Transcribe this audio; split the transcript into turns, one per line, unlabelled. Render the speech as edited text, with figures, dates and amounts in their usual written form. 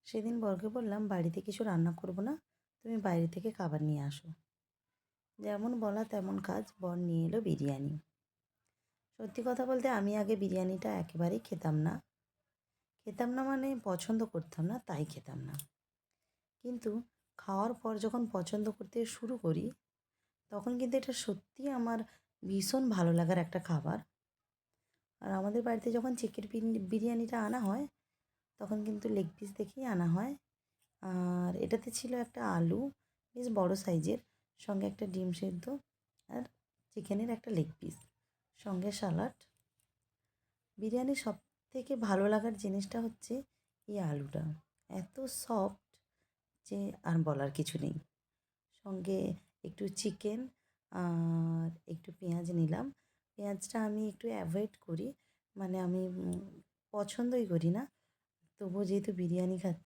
সেদিন বরকে বললাম, বাড়িতে কিছু রান্না করব না, তুমি বাইরে থেকে খাবার নিয়ে আসো। যেমন বলা তেমন কাজ, বর নিয়ে এলো বিরিয়ানি। সত্যি কথা বলতে আমি আগে বিরিয়ানিটা একেবারেই খেতাম না। খেতাম না মানে পছন্দ করতাম না, তাই খেতাম না। কিন্তু খাওয়ার পর যখন পছন্দ করতে শুরু করি, তখন কিন্তু এটা সত্যিই আমার ভীষণ ভালো লাগার একটা খাবার। আর আমাদের বাড়িতে যখন চিকেন বিরিয়ানিটা আনা হয়, তখন কিন্তু লেগ পিস দেখেই আনা হয়। আর এটাতে ছিল একটা আলু, বেশ বড় সাইজের, সঙ্গে একটা ডিম সেদ্ধ, আর চিকেনের একটা লেগ পিস, সঙ্গে সালাড। বিরিয়ানির সবথেকে ভালো লাগার জিনিসটা হচ্ছে এই আলুটা, এত সফট যে আর বলার কিছু নেই। সঙ্গে একটু চিকেন আর একটু পেঁয়াজ নিলাম। পেঁয়াজটা আমি একটু অ্যাভয়েড করি, মানে আমি পছন্দই করি না। তবুও যেহেতু বিরিয়ানি খাচ্ছি,